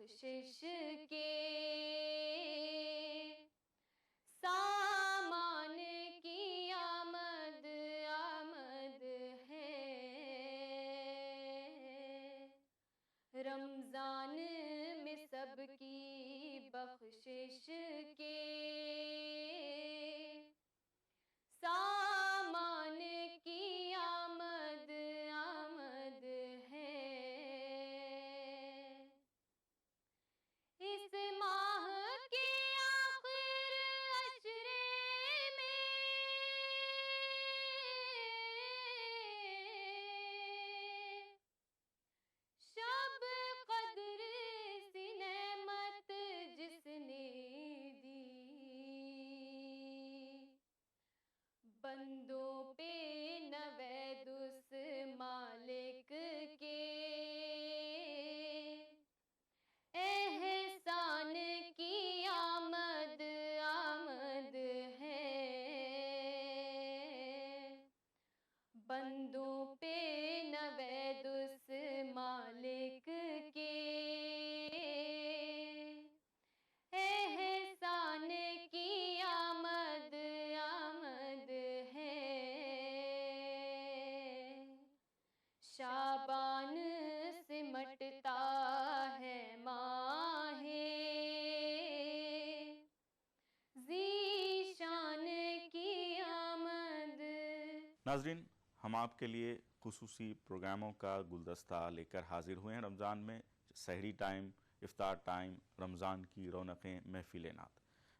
बख्शिश के सामान की आमद आमद है। रमजान में सबकी बख्शिश के सामान की आमद आमद है। इस माह के आखिर अशरे में शब कद्र सी नेमत जिसने दी, बंदों पे नवैद उस मालिक के एहसान की आमद आमद है। बंदों पे नवैद उस मालिक के एहसान की आमद आमद है। शाबान सिमटता है माहे ज़ीशान की आमद। नाज़रीन, हम आपके लिए खुसूसी प्रोग्रामों का गुलदस्ता लेकर हाजिर हुए हैं। रमज़ान में सहरी टाइम, इफ्तार टाइम, रमज़ान की रौनकें, महफिल नात।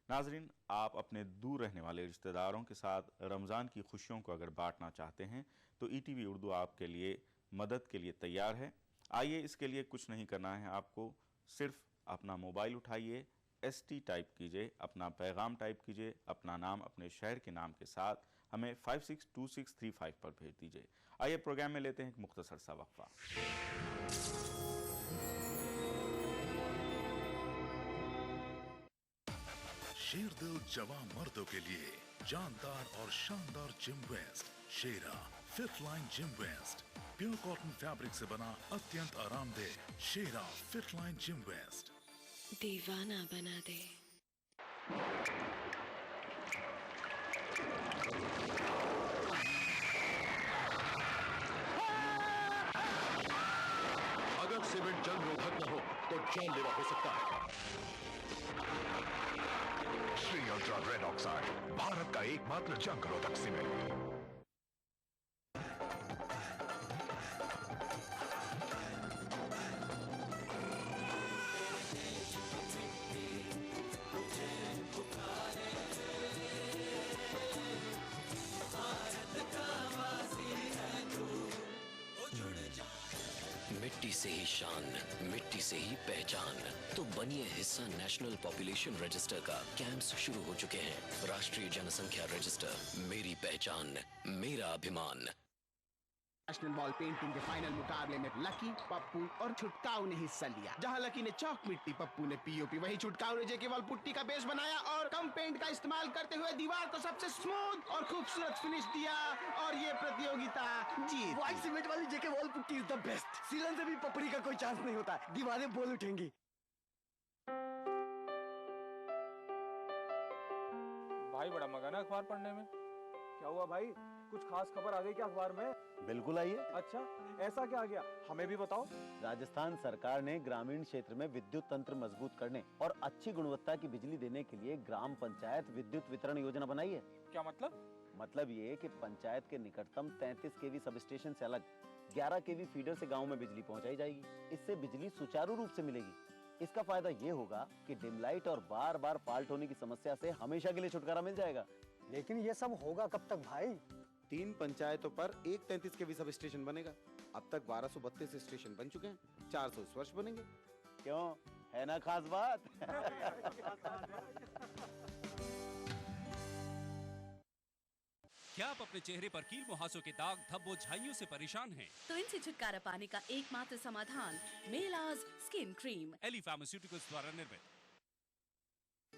नाज़रीन, आप अपने दूर रहने वाले रिश्तेदारों के साथ रमज़ान की खुशियों को अगर बांटना चाहते हैं तो ETV उर्दू आपके लिए मदद के लिए तैयार है। आइए, इसके लिए कुछ नहीं करना है आपको, सिर्फ अपना मोबाइल उठाइए, ST टाइप कीजिए, अपना पैगाम टाइप कीजिए, अपना नाम अपने शहर के नाम के साथ हमें 562635 पर भेज दीजिए। आइए प्रोग्राम में लेते हैं एक मुख्तसर सा वक्फा। शेरदिल जवां मर्दों के लिए जानदार और शानदार gym vest Shera fifth line gym vest, pure cotton fabric से बना अत्यंत आरामदेह Shera fifth line gym vest दीवाना बना दे। अगर सीमेंट जंग रोधक न हो तो जानलेवा हो सकता है। Shri ultra red oxide, Bharat का एकमात्र जंग रोधक सीमेंट। मिट्टी से ही शान, मिट्टी से ही पहचान। तो बनिए हिस्सा नेशनल पॉपुलेशन रजिस्टर का। कैंप्स शुरू हो चुके हैं। राष्ट्रीय जनसंख्या रजिस्टर, मेरी पहचान, मेरा अभिमान। नेशनल वॉल पेंटिंग के फाइनल मुकाबले में लकी, पप्पू और छुटकाऊ ने हिस्सा लिया। जहां लकी ने चौक मिट्टी, पप्पू ने POP, वहीं छुटकाऊ ने जेके वॉल पुट्टी का बेस बनाया और कम पेंट का इस्तेमाल करते हुए दीवार को सबसे स्मूथ और खूबसूरत फिनिश दिया और ये प्रतियोगिता जीत। व्हाइट सीमेंट वाली JK wall putty is the best. सीलन से भी पपड़ी का कोई चांस नहीं होता, दीवारें बोल उठेंगी। भाई बड़ा मगन है अखबार पढ़ने में। क्या हुआ भाई, कुछ खास खबर आ गई क्या अखबार में? बिल्कुल आई है। अच्छा, ऐसा क्या आ गया, हमें भी बताओ। राजस्थान सरकार ने ग्रामीण क्षेत्र में विद्युत तंत्र मजबूत करने और अच्छी गुणवत्ता की बिजली देने के लिए ग्राम पंचायत विद्युत वितरण योजना बनाई है। क्या मतलब? मतलब ये कि पंचायत के निकटतम 33 kV सब स्टेशन से अलग 11 kV फीडर से गाँव में बिजली पहुँचाई जाएगी। इससे बिजली सुचारू रूप से मिलेगी। इसका फायदा ये होगा कि डिम लाइट और बार बार फॉल्ट होने की समस्या से हमेशा के लिए छुटकारा मिल जाएगा। लेकिन ये सब होगा कब तक भाई? 3 पंचायतों पर एक 33 kV सब स्टेशन बनेगा। अब तक 1232 स्टेशन बन चुके हैं, 400 इस वर्ष बनेंगे। क्यों, है ना खास बात? क्या आप अपने चेहरे पर कील मुहासों के दाग, धब्बों, झाइयों से परेशान हैं? तो इनसे छुटकारा पाने का एकमात्र समाधान मेलाज स्किन क्रीम, एली फार्मास्यूटिकल्स द्वारा निर्मित।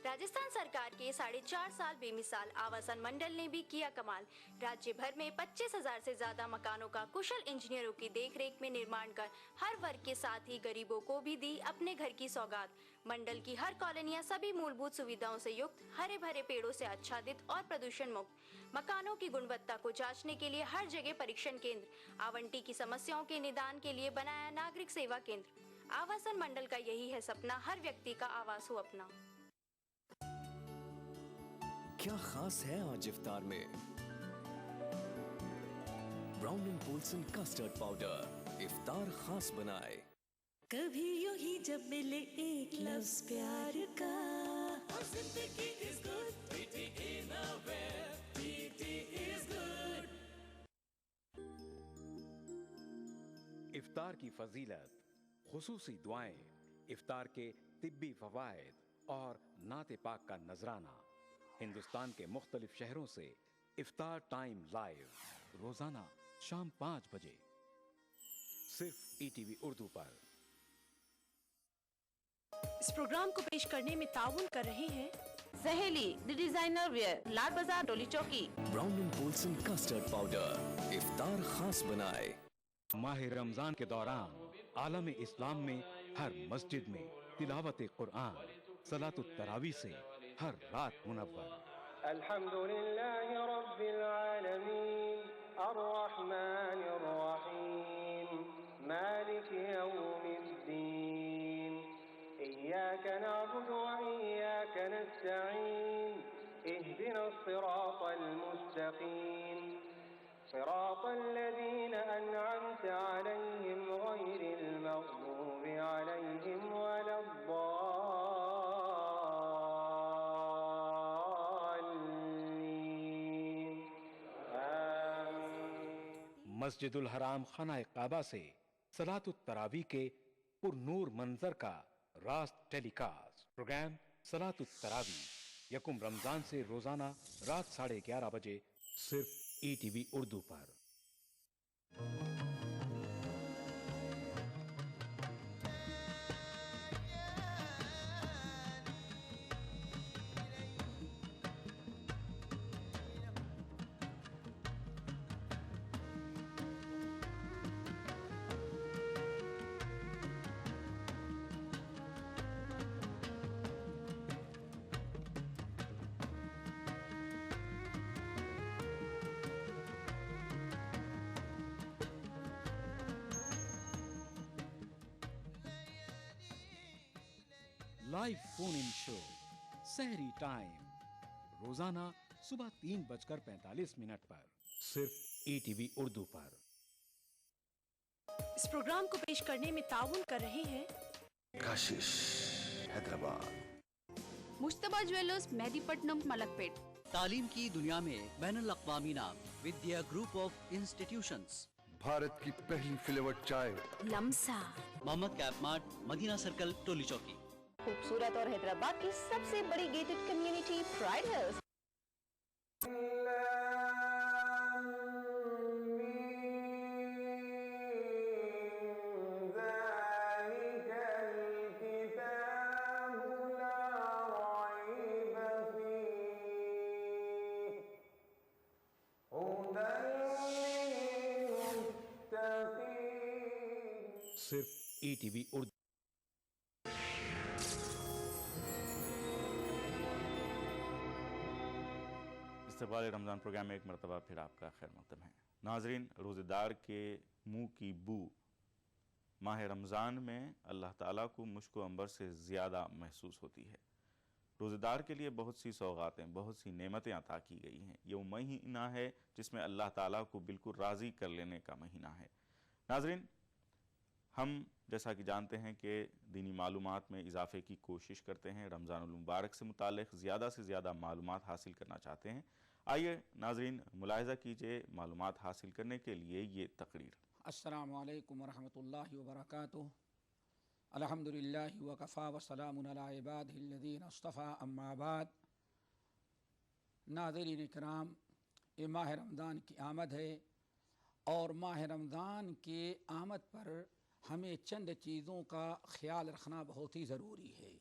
राजस्थान सरकार के 4.5 साल बेमिसाल आवासन मंडल ने भी किया कमाल। राज्य भर में 25,000 से ज्यादा मकानों का कुशल इंजीनियरों की देखरेख में निर्माण कर हर वर्ग के साथ ही गरीबों को भी दी अपने घर की सौगात। मंडल की हर कॉलोनियां सभी मूलभूत सुविधाओं से युक्त, हरे भरे पेड़ों से आच्छादित और प्रदूषण मुक्त। मकानों की गुणवत्ता को जांचने के लिए हर जगह परीक्षण केंद्र, आवंटी की समस्याओं के निदान के लिए बनाया नागरिक सेवा केंद्र। आवासन मंडल का यही है सपना, हर व्यक्ति का आवास हो अपना। क्या खास है आज इफ्तार में? Brown and Polson custard powder इफ्तार खास बनाए। कभी यूं ही जब मिले एक लफ्ज प्यार का, और जिंदगी is good, PT Innerwear, PT is good। इफ्तार की फजीलत, खुसूसी दुआएं, इफ्तार के तिब्बी फवायद और नाते पाक का नजराना। हिंदुस्तान के मुख्तलिफ शहरों से इफ्तार टाइम लाइव रोजाना शाम 5 बजे सिर्फ ETV उर्दू पर। इस प्रोग्राम को पेश करने में ताउन कर रहे हैं सहेली the designer wear, Lal Bazaar, Toli Chowki. Brown and Polson custard powder इफ्तार खास बनाए। माह रमजान के दौरान आलम इस्लाम में हर मस्जिद में तिलावत कुरान, सलातुत तरावी से हर रात मुनव्वर। अल्हम्दुलिल्लाहि रब्बिल आलमीन, अर्रहमानिर रहीम, मालिकि यौमिद्दीन, इय्याका नअबुदु व इय्याका नस्तईन, इहदिनस सिरातल मुस्तकीम, सिरातल लज़ीना अनअमता अलैहिम गैरिल मग़दूबि अलैहिम वलद्दाल्लीन। मस्जिदुल हराम खाना काबा से सलातुत तरावी के पुरनूर मंजर का रास्त टेलीकास्ट। प्रोग्राम सलातुत तरावी यकुम रमजान से रोजाना रात 11:30 बजे सिर्फ ETV उर्दू पर। लाइव फोन इन शो सहरी टाइम रोजाना सुबह 3:45 पर सिर्फ ETV उर्दू पर। इस प्रोग्राम को पेश करने में ताउन कर रहे हैं काशिश हैदराबाद, मुश्तबा ज्वेलर्स, मेहदीपट्टनम, मलकपेट। तालीम की दुनिया में बैनुल अक़वामी नाम, Vidya group of institutions. Bharat की पहली फ्लेवर्ड चाय Lamsa, Mohammed cap mart, Madina circle, Toli Chowki. खूबसूरत और हैदराबाद की सबसे बड़ी गेटेड कम्युनिटी प्राइड हिल्स। सिर्फ ETV उर्दू। इस्तक़बाल रमज़ान प्रोग्राम में एक मरतबा फिर आपका खैर मक़दम है। नाज़रीन, रोज़ेदार के मुँह की बू माह रमज़ान में अल्लाह ताला को मुश्क अंबर से ज़्यादा महसूस होती है। रोज़ेदार के लिए बहुत सी सौगातें, बहुत सी नेमतें अता की गई हैं। ये वो महीना है जिसमें अल्लाह ताला को बिल्कुल राज़ी कर लेने का महीना है। नाज़रीन, हम जैसा कि जानते हैं कि दीनी मालूमात में इजाफ़े की कोशिश करते हैं, रमज़ानुल मुबारक से मुताल्लिक़ ज़्यादा से ज़्यादा मालूमात हासिल करना चाहते हैं। आइए नाज़रीन, मुलाहिज़ा कीजिए मालूमात हासिल करने के लिए ये तकरीर। अस्सलामु अलैकुम वरहमतुल्लाहि वबरकातुहू। अल्हम्दुलिल्लाहि व कफ़ा व सलामुन अला इबादिहिल्लज़ीना इस्तफ़ा, अम्मा बाद। नाज़रीन इकराम, ये माह रमज़ान की आमद है और माह रमज़ान के आमद पर हमें चंद चीज़ों का ख्याल रखना बहुत ही ज़रूरी है।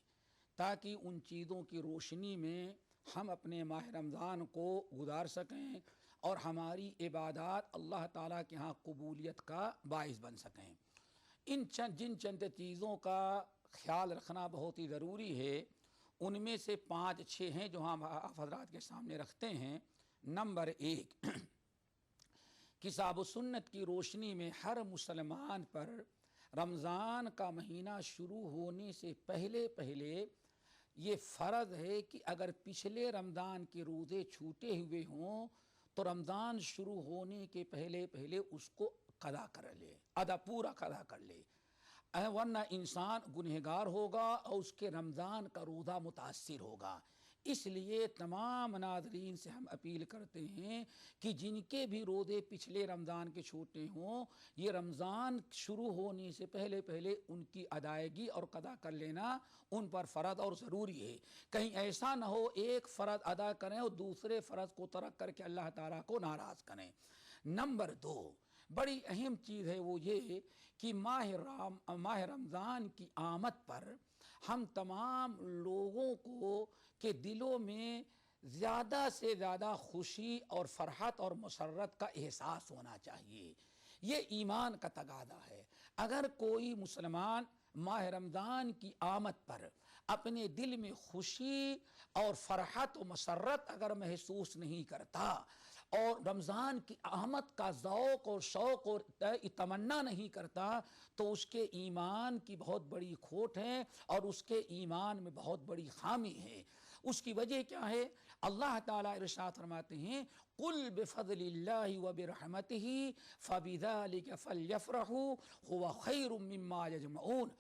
ताकि उन चीज़ों की रोशनी में हम अपने माह रमज़ान को गुजार सकें और हमारी इबादत अल्लाह ताला के यहाँ कबूलियत का बाइस बन सकें। जिन चंद चीज़ों का ख्याल रखना बहुत ही ज़रूरी है, उनमें से 5-6 हैं जो हम आप हज़रात के सामने रखते हैं। नंबर 1, किताब सुन्नत की रोशनी में हर मुसलमान पर रमज़ान का महीना शुरू होने से पहले पहले ये फ़र्ज़ है कि अगर पिछले रमज़ान के रोज़े छूटे हुए हों तो रमज़ान शुरू होने के पहले पहले उसको कदा कर ले, पूरा कदा कर ले, वरना इंसान गुनहगार होगा और उसके रमज़ान का रोज़ा मुतासिर होगा। इसलिए तमाम नाज़रीन से हम अपील करते हैं कि जिनके भी रोज़े पिछले रमज़ान के छूटे हों, ये रमज़ान शुरू होने से पहले पहले उनकी अदायगी और कदा कर लेना उन पर फ़र्ज़ और ज़रूरी है। कहीं ऐसा ना हो एक फ़र्ज़ अदा करें और दूसरे फ़र्ज़ को तर्क करके अल्लाह ताला को नाराज़ करें। नंबर 2, बड़ी अहम चीज़ है वो ये कि माह रमज़ान की आमद पर हम तमाम लोगों को के दिलों में ज़्यादा से ज़्यादा खुशी और फ़रहत और मसरत का एहसास होना चाहिए। ये ईमान का तगादा है। अगर कोई मुसलमान माह रमज़ान की आमद पर अपने दिल में खुशी और फ़रहत और मसरत अगर महसूस नहीं करता और रमज़ान की आमद का ज़ौक़ और शौक़ और तमन्ना नहीं करता तो उसके ईमान की बहुत बड़ी खोट है और उसके ईमान में बहुत बड़ी खामी है। उसकी वजह क्या है? अल्लाह ताला इरशाद फरमाते हैं, कुल बिफ़ज़लिल्लाहि व बिरहमतिही फ़बिज़ालिका फ़लयफ़रहू हुवा ख़ैरुम मिम्मा यजमऊन।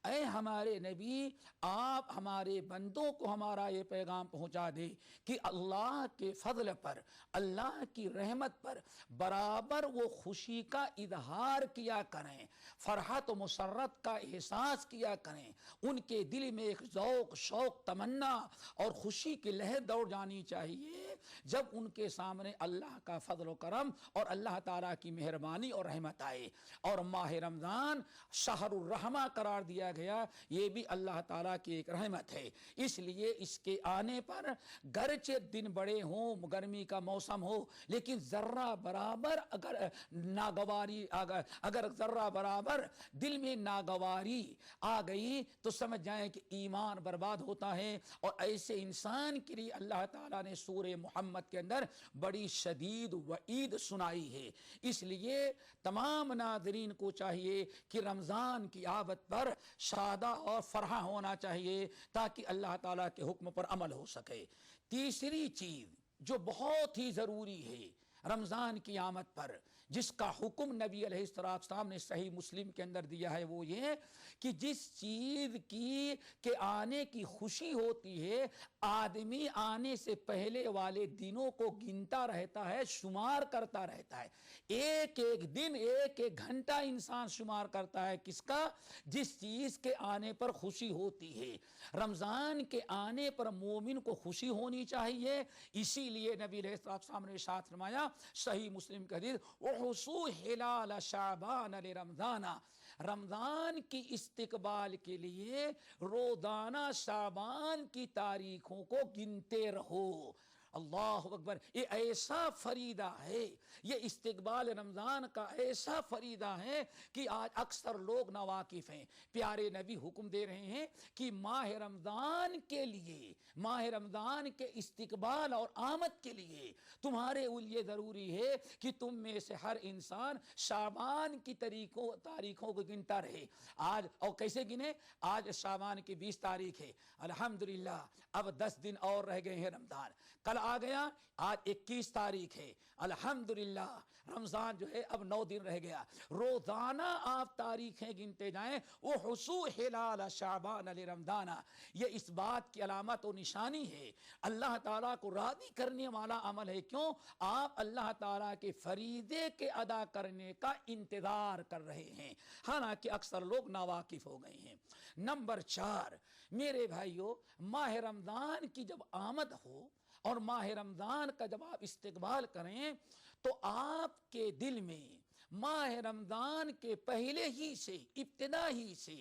ऐ हमारे नबी, आप हमारे बंदों को हमारा ये पैगाम पहुँचा दे कि अल्लाह के फ़ज़ल पर, अल्लाह की रहमत पर बराबर वो खुशी का इजहार किया करें, फ़रहत व मुसर्रत का एहसास किया करें। उनके दिल में एक ज़ौक़, शौक़, तमन्ना और खुशी की लहर दौड़ जानी चाहिए जब उनके सामने अल्लाह का फ़ज़ल व करम और अल्लाह ताला की मेहरबानी और रहमत आए। और माह रमज़ान शहरुर रहमा करार दिया गया, ये भी अल्लाह ताला की एक रहमत है। इसलिए इसके आने पर गरचे दिन बड़े हों, गर्मी का मौसम हो, लेकिन ज़र्रा बराबर अगर नागवारी अगर ज़र्रा बराबर दिल में नागवारी आ गई तो समझ जाएं कि ईमान बर्बाद होता है। और ऐसे इंसान के लिए अल्लाह ताला ने सूरे मोहम्मद के अंदर बड़ी शदीद वईद सुनाई है। इसलिए तमाम नाज़रीन को चाहिए कि रमज़ान की आमद पर शादा और फरहा होना चाहिए ताकि अल्लाह ताला के हुक्म पर अमल हो सके। तीसरी चीज़ जो बहुत ही ज़रूरी है रमज़ान की आमद पर, जिसका हुक्म नबी अलैहिस्सलाम ने सही मुस्लिम के अंदर दिया है, वो ये कि जिस चीज़ की के आने की खुशी होती है, आदमी आने से पहले वाले दिनों को गिनता रहता है, शुमार करता रहता है। एक एक दिन, एक एक घंटा इंसान शुमार करता है। किसका? जिस चीज़ के आने पर खुशी होती है। रमज़ान के आने पर मोमिन को खुशी होनी चाहिए। इसीलिए नबी अलैहिस्सलाम ने इरशाद फरमाया, सही मुस्लिम का हदीस, वहुसू हिलाल शाबान रमज़ाना, रमज़ान की इस्तिकबाल के लिए रोज़ाना शाबान की तारीखों को गिनते रहो। अल्लाह अकबर। ये ऐसा फरीदा है, ये इस्तिकबाल रमज़ान का ऐसा फरीदा है कि आज अक्सर लोग नावाकिफ़ हैं। प्यारे नबी हुक्म दे रहे हैं कि माह रमज़ान के लिए, माह रमज़ान के इस्तिकबाल और आमद के लिए तुम्हारे लिए ज़रूरी है कि तुम में से हर इंसान शाबान की तारीखों को गिनता रहे। आज और कैसे गिने? आज शाबान की 20 तारीख है, अल्हम्दुलिल्लाह अब 10 दिन और रह गए हैं रमज़ान। कल आ गया, आज 21 तारीख है, अल्हम्दुलिल्लाह रमज़ान जो है अब 9 दिन रह गया। रोज़ाना आप तारीखें गिनते जाएं। वो हुसू हिलाल शाबान रमज़ाना, ये इस बात की अलामत और निशानी है, अल्लाह ताला को राज़ी करने वाला अमल है। क्यों? आप अल्लाह ताला के फरीदे के अदा करने का इंतज़ार कर रहे हैं, हालांकि अक्सर लोग नावाकिफ़ हो गए हैं। नंबर 4, मेरे भाइयों, माह रमज़ान की जब आमद हो और माह रमज़ान का जब आप इस्तिकबाल करें तो आपके दिल में माह रमज़ान के पहले ही से, इब्तिदा ही से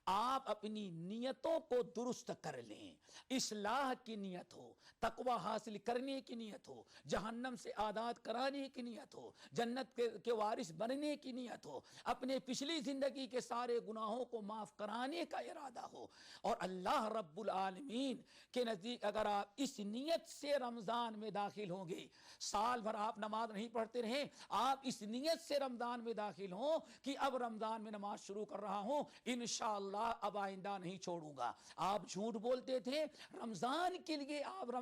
आप अपनी नियतों को दुरुस्त कर लें, इस्लाह की नियत हो, तकवा हासिल करने की नियत हो, जहन्नम से आज़ाद कराने की नियत हो, जन्नत के वारिस बनने की नियत हो, अपने पिछली जिंदगी के सारे गुनाहों को माफ कराने का इरादा हो, और अल्लाह रब्बुल आलमीन के नज़दीक अगर आप इस नियत से रमज़ान में दाखिल होंगे, साल भर आप नमाज नहीं पढ़ते रहें, आप इस नियत से रमज़ान में दाखिल हों कि अब रमज़ान में नमाज शुरू कर रहा हूं, इंशाअल्लाह अब आइंदा नहीं छोड़ूंगा। आप झूठ बोलते थे, रमज़ान के लिए आप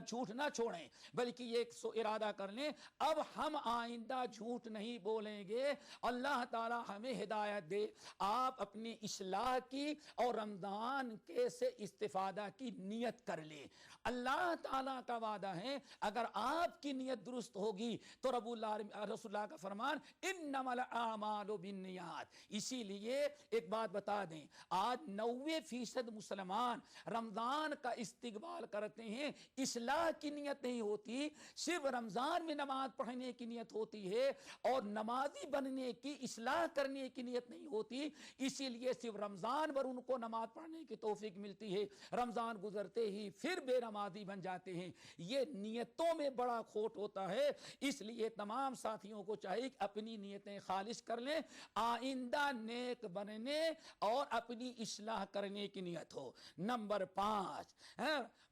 झूठ ना छोड़ें, बल्कि ये इरादा कर लें अब हम आइंदा झूठ नहीं बोलेंगे। अल्लाह ताला हमें हिदायत दे, आप अपनी इस्लाह की और रमज़ान के से इस्तिफादा की नियत कर लें। अल्लाह ताला का वादा है अगर आपकी नियत दुरुस्त होगी तो रसूलुल्लाह का फरमान इन्नमल आमालु बिन्नियात। इसीलिए एक बात बता दें, आज 90% मुसलमान रमजान का इस्तिकबाल करते हैं, इस्लाह की नियत नहीं होती, सिर्फ रमजान में नमाज पढ़ने की नियत होती है और नमाजी बनने की इस्लाह करने की नियत नहीं होती। इसीलिए सिर्फ रमजान भर उनको नमाज पढ़ने की तौफीक मिलती है, रमजान गुजरते ही फिर बेनमाजी बन जाते हैं। ये नियतों में बड़ा खोट होता है। इसलिए तमाम साथियों को चाहिए कि अपनी नियतें खालिश कर लें, आइंदा नेक बनने और अपनी इस्लाह करने की नियत हो। नंबर 5,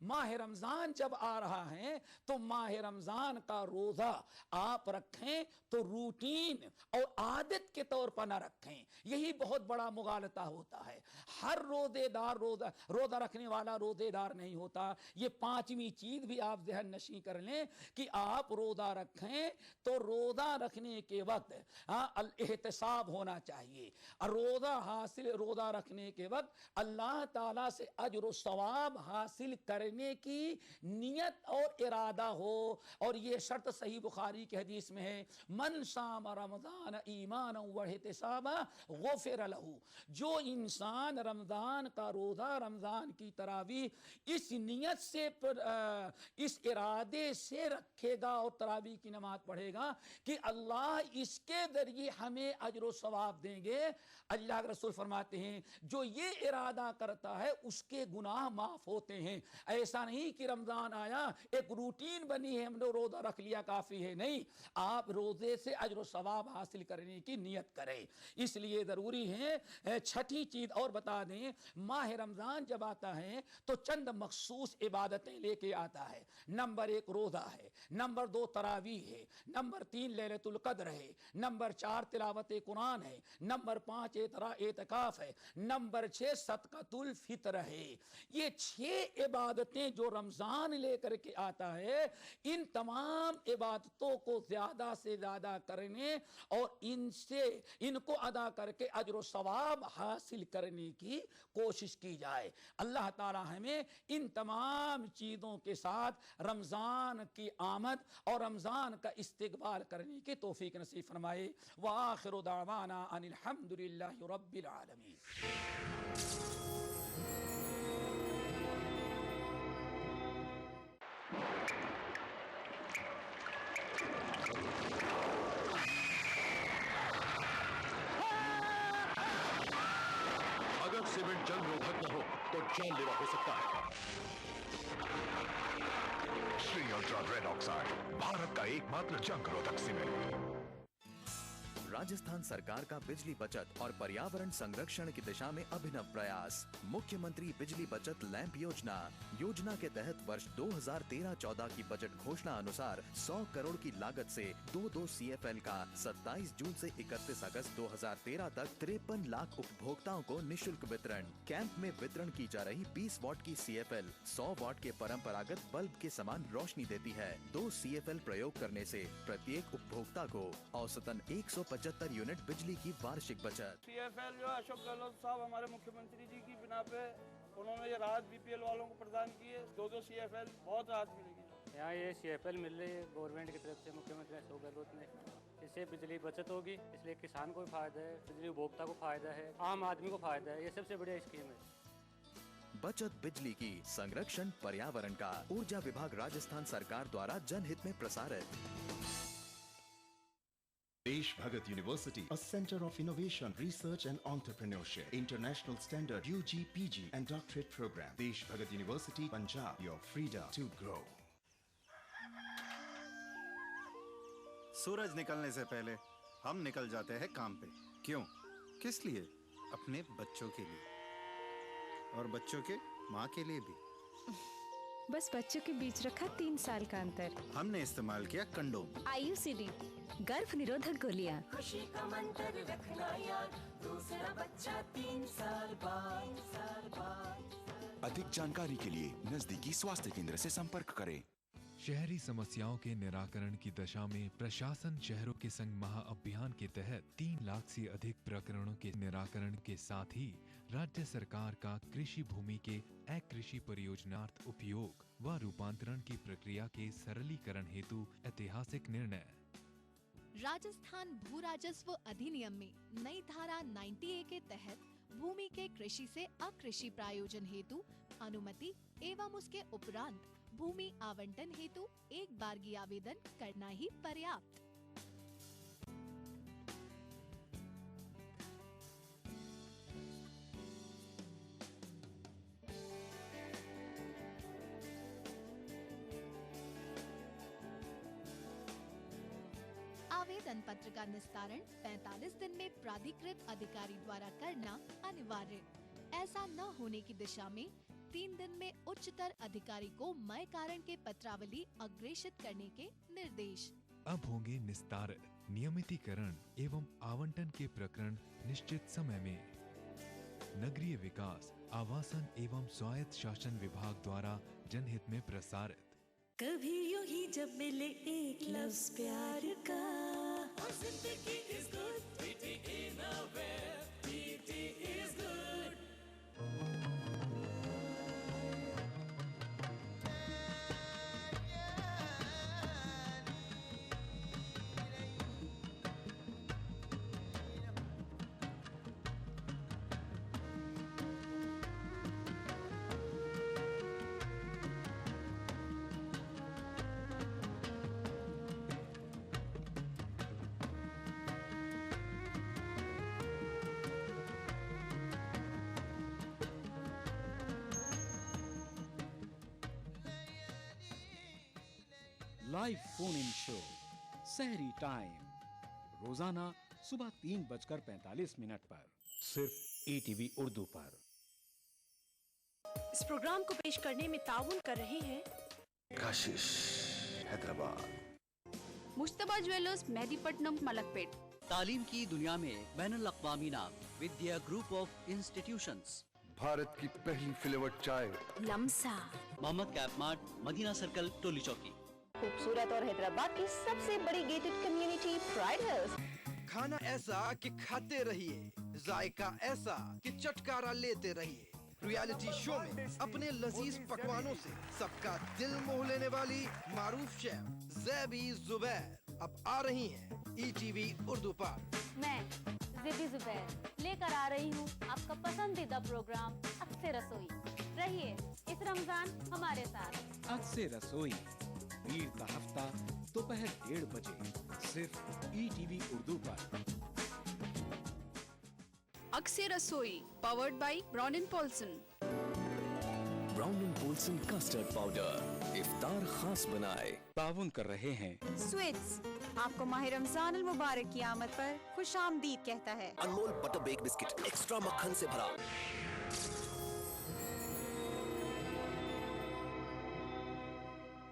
माह रमजान जब आ रहा है तो माह रमजान का रोजा आप रखें तो रूटीन और आदत के तौर पर ना रखें, यही बहुत बड़ा मुगालता होता है। हर रोजेदार रोजा रखने वाला रोजेदार नहीं होता। ये 5वीं चीज भी आप ज़हन नशी कर लें कि आप रोजा रखें तो रोजा रखने के वक्त एहतिसाब होना चाहिए। रोजा रखने के वक्त अल्लाह ताला से अजर व सवाब हासिल करने की नियत और इरादा हो। और ये शर्त सही बुखारी की हदीस में है, मन साम रमजान ईमान व इहतिसाबा गुफिर लहू। जो इंसान रमजान का रोजा, रमजान की तरावीह इस नियत से इस इरादे से रखेगा और तरावीह की नमाज पढ़ेगा कि अल्लाह इसके जरिए हमें अजर व सवाब देंगे, अल्लाह के रसूल फरमाते हैं जो ये इरादा करता है उसके गुनाह माफ होते हैं। ऐसा नहीं कि रमजान आया एक रूटीन बनी है, हमने रोजा रख लिया काफी है, नहीं, आप रोजे से अजर व सवाब हासिल करने की नियत करें। इसलिए जरूरी है। छठी चीज और बता दें, माह रमजान जब आता है तो चंद मखसूस इबादतें लेके आता है। नंबर 1 रोजा है, नंबर 2 तरावीह है, नंबर 3 लैलतुल कद्र है, नंबर 4 तिलावत कुरान है, नंबर 5 एतकाफ है, नंबर 6 सदकातुल फितर है। ये 6 इबादतें जो रमजान लेकर के आता है, इन तमाम इबादतों को ज्यादा से ज्यादा करने और इनको अदा करके अजर व सवाब हासिल करने की कोशिश की जाए। अल्लाह ताला हमें इन तमाम चीजों के साथ रमजान की आमद और रमजान का इस्तिकबाल करने की तौफीक नसीब फरमाए। व आखिरु दावाना अनिल हम्दुलिल्लाहि रब्बिल आलमीन। अगर सीमेंट जंग रोधक न हो तो जानलेवा हो सकता है। Shri ultra red oxide, Bharat का एकमात्र जंग रोधक सीमेंट। राजस्थान सरकार का बिजली बचत और पर्यावरण संरक्षण की दिशा में अभिनव प्रयास, मुख्यमंत्री बिजली बचत लैंप योजना के तहत वर्ष 2013-14 की बजट घोषणा अनुसार 100 करोड़ की लागत से 2 CFL का 27 जून से 31 अगस्त 2013 तक 53 लाख उपभोक्ताओं को निशुल्क वितरण। कैंप में वितरण की जा रही 20 वाट की CFL 100 वाट के परंपरागत बल्ब के समान रोशनी देती है। 2 CFL प्रयोग करने से प्रत्येक उपभोक्ता को औसतन 175 यूनिट बिजली की वार्षिक बचत। CFL जो अशोक गहलोत साहब हमारे मुख्यमंत्री जी की बिना पे उन्होंने ये राहत BPL वालों को प्रदान की है। 2 CFL बहुत राहत मिलेगी। यहाँ ये CFL मिल रही है गवर्नमेंट की तरफ से, मुख्यमंत्री अशोक गहलोत ने। इससे बिजली बचत होगी, इसलिए किसान को भी फायदा है, बिजली उपभोक्ता को फायदा है, आम आदमी को फायदा है। ये सबसे बढ़िया स्कीम है। बचत बिजली की, संरक्षण पर्यावरण का। ऊर्जा विभाग राजस्थान सरकार द्वारा जनहित में प्रसारित। Desh Bhagat University, a center of innovation, research and entrepreneurship. International standard UG, PG and doctorate program. Desh Bhagat University, Punjab, your freedom to grow. सूरज निकलने से पहले हम निकल जाते हैं काम पे। क्यों? किस लिए? अपने बच्चों के लिए और बच्चों के माँ के लिए भी। बस बच्चों के बीच रखा 3 साल का अंतर। हमने इस्तेमाल किया कंडोम। IUCD गर्भ निरोधक गोलियां। खुशी का मंत्र रखना याद, दूसरा बच्चा 3 साल बाद। अधिक जानकारी के लिए नजदीकी स्वास्थ्य केंद्र से संपर्क करें। शहरी समस्याओं के निराकरण की दशा में प्रशासन शहरों के संग महाअभियान के तहत 3 लाख से अधिक प्रकरणों के निराकरण के साथ ही राज्य सरकार का कृषि भूमि के अकृषि परियोजनार्थ उपयोग व रूपांतरण की प्रक्रिया के सरलीकरण हेतु ऐतिहासिक निर्णय। राजस्थान भू राजस्व अधिनियम में नई धारा 90A के तहत भूमि के कृषि से अकृषि प्रायोजन हेतु अनुमति एवं उसके उपरांत भूमि आवंटन हेतु एक बारगी आवेदन करना ही पर्याप्त। आवेदन पत्र का निस्तारण 45 दिन में प्राधिकृत अधिकारी द्वारा करना अनिवार्य। ऐसा न होने की दिशा में 3 दिन में उच्चतर अधिकारी को मय कारण के पत्रावली अग्रेषित करने के निर्देश। अब होंगे निस्तारित, नियमितीकरण एवं आवंटन के प्रकरण निश्चित समय में। नगरीय विकास, आवासन एवं स्वायत्त शासन विभाग द्वारा जनहित में प्रसारित। कभी यूं ही जब मिले एक लफ्ज प्यार का, और जिंदगी is good, TT Innovair, TT is good। Live phone in show सहरी टाइम रोजाना सुबह 3:45 पर सिर्फ ETV उर्दू पर। इस प्रोग्राम को पेश करने में ताउन कर रहे हैं कशिश हैदराबाद, मुश्तबा ज्वेलर्स मेहदीपट्टनम मलकपेट। तालीम की दुनिया में बैनुल अक़वामी नाम Vidya group of institutions. Bharat की पहली फ्लेवर्ड चाय Lamsa. Mohammed cap mart, Madina circle, Toli Chowki. खूबसूरत और हैदराबाद की सबसे बड़ी गेटेड कम्युनिटी प्राइड हिल्स। खाना ऐसा कि खाते रहिए, जायका ऐसा कि चटकारा लेते रहिए। रियलिटी शो में अपने लजीज पकवानों से सबका दिल मोह लेने वाली मारूफ शेफ ज़ैबी ज़ुबैर अब आ रही हैं ETV उर्दू पर। मैं ज़ैबी ज़ुबैर लेकर आ रही हूँ आपका पसंदीदा प्रोग्राम अक्से रसोई। रहिए इस रमजान हमारे साथ। अक्से रसोई वीर का हफ्ता दोपहर 1:30 बजे सिर्फ ETV उर्दू पर। Akse Rasoi powered by Brown and Polson. Brown and Polson custard powder इफ्तार खास बनाए ताउन कर रहे हैं। स्वीट्स आपको माह रमजान अल मुबारक की आमद पर खुश आमदीद कहता है। अनमोल बटर बेक बिस्किट एक्स्ट्रा मक्खन से भरा।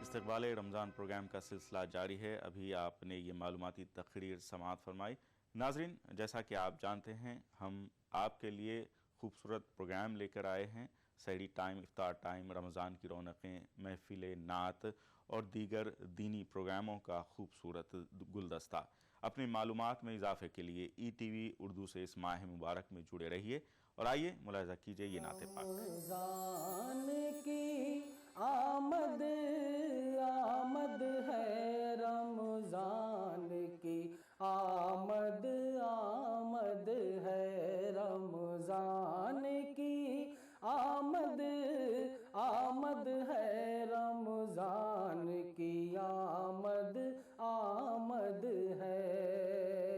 इस्तकबाल रमज़ान प्रोग्राम का सिलसिला जारी है। अभी आपने ये मालूमाती तकरीर समाअत फरमाई। नाजरीन, जैसा कि आप जानते हैं, हम आपके लिए खूबसूरत प्रोग्राम लेकर आए हैं। सहरी टाइम, इफ्तार टाइम, रमज़ान की रौनकें, महफिल नात और दीगर दीनी प्रोग्रामों का खूबसूरत गुलदस्ता। अपनी मालूमात में इजाफे के लिए ETV उर्दू से इस माह मुबारक में जुड़े रहिए और आइए मुलाहिज़ा कीजिए ये नाते पाक। आमद आमद है रमजान की, आमद आमद है रमजान की, आमद आमद है रमजान की, आमद आमद है।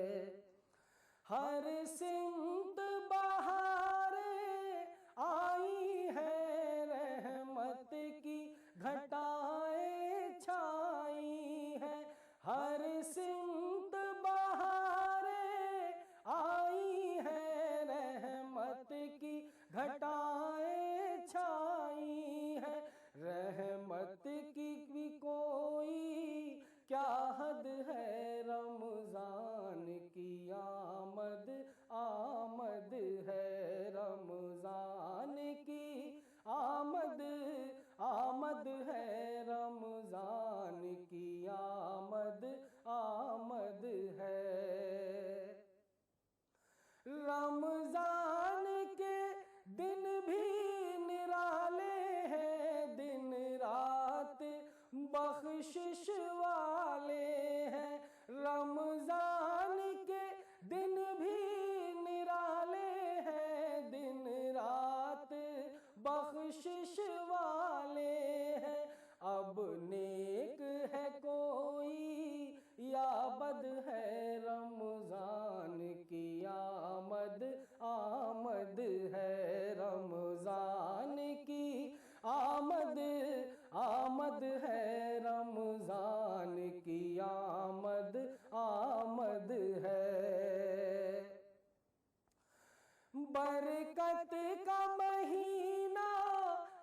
बरकत का महीना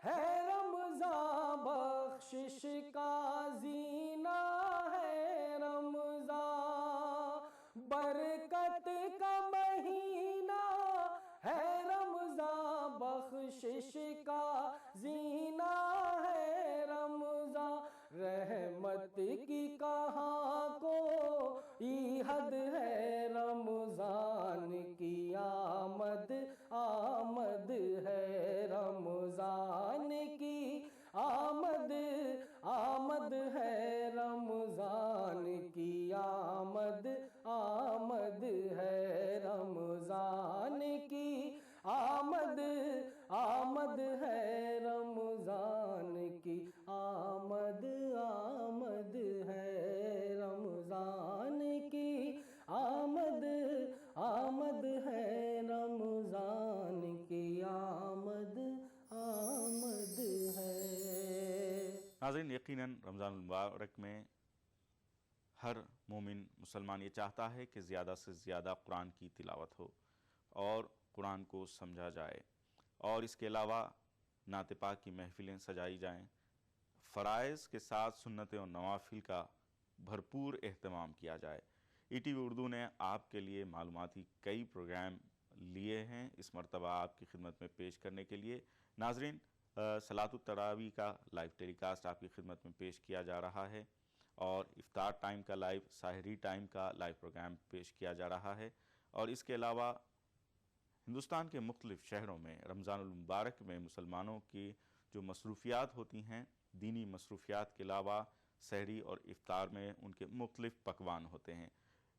है रमजान, बख्शिश का जीना है रमजान। बरकत का महीना है रमजान, बख्शिश का जीना है रमजान। रहमत की कहाँ को हद है, रमजान की आमद आमद है, रमजान की आमद आमद है, रमजान की आमद आमद है, रमजान की आमद आमद है, रमजान की आमद आमद है, रमजान की आमद आमद है, रमजान की आमद आमद है। नाज़रीन, यकीनन रमज़ान मुबारक में हर मोमिन मुसलमान ये चाहता है कि ज़्यादा से ज़्यादा कुरान की तिलावत हो और कुरान को समझा जाए, और इसके अलावा नात पाक की महफ़िलें सजाई जाएं, फ़राइज़ के साथ सुन्नतें और नवाफिल का भरपूर एहतमाम किया जाए। ETV उर्दू ने आपके लिए मालूमाती कई प्रोग्राम लिए हैं इस मरतबा आपकी खिदमत में पेश करने के लिए। नाज़रीन, सलातुत तरावी का लाइव टेलीकास्ट आपकी खिदमत में पेश किया जा रहा है, और इफ्तार टाइम का लाइव, साहरी टाइम का लाइव प्रोग्राम पेश किया जा रहा है। और इसके अलावा हिंदुस्तान के मुख्तलिफ़ शहरों में रमज़ानुल मुबारक में मुसलमानों की जो मसरूफ़ियात होती हैं, दीनी मसरूफ़ियात के अलावा सहरी और इफ्तार में उनके मुख्तलिफ़ पकवान होते हैं।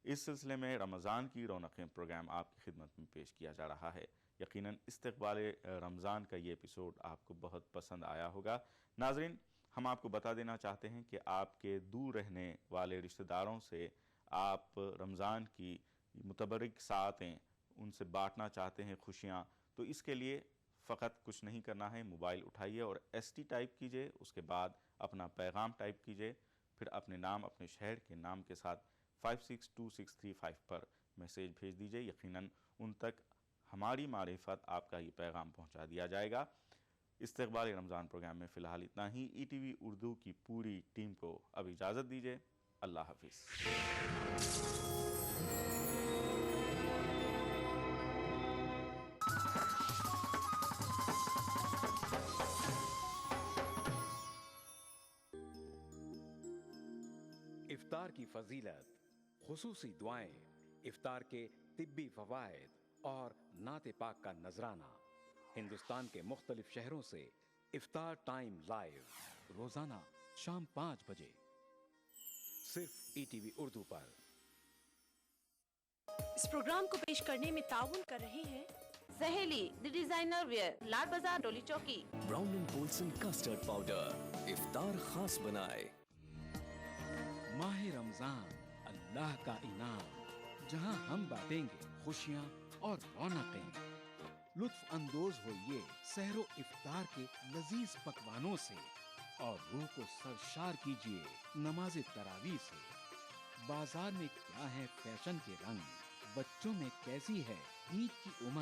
इस सिलसिले में रमज़ान की रौनकें प्रोग्राम आपकी खिदमत में पेश किया जा रहा है। यकीनन इस्तक़बाल रमज़ान का ये एपिसोड आपको बहुत पसंद आया होगा। नाज़रीन, हम आपको बता देना चाहते हैं कि आपके दूर रहने वाले रिश्तेदारों से आप रमज़ान की मुतबरिक सातें उनसे बांटना चाहते हैं खुशियाँ, तो इसके लिए फ़कत कुछ नहीं करना है, मोबाइल उठाइए और ST टाइप कीजिए, उसके बाद अपना पैगाम टाइप कीजिए, फिर अपने नाम, अपने शहर के नाम के साथ 562635 पर मैसेज भेज दीजिए। यकीनन उन तक हमारी मारिफत आपका ये पैगाम पहुंचा दिया जाएगा। इस्तक़बाल रमज़ान प्रोग्राम में फ़िलहाल इतना ही। ETV उर्दू की पूरी टीम को अब इजाज़त दीजिए। अल्लाह हाफ़िज़। इफ्तार की फजीलत, खुसूसी दुआएं, इफ्तार के तिब्बी फवायद और नाते पाक का नजराना। हिंदुस्तान के मुख्तलिफ शहरों से इफ्तार टाइम लाइव रोजाना शाम 5 बजे सिर्फ ETV उर्दू पर। इस प्रोग्राम को पेश करने में ताउन कर रहे हैं सहेली the designer wear, Lal Bazaar, Doli Chowki. Brown and Polson custard powder इफ्तार खास बनाए। माह रमजान अल्लाह का इनाम, जहां हम बांटेंगे खुशियां और रौनकें। लुत्फ अंदोज होइए सहरो इफ्तार के लजीज पकवानों से और रूह को सरशार कीजिए नमाज तरावी से। बाजार में क्या है फैशन के रंग, बच्चों में कैसी है ईद की उमंग।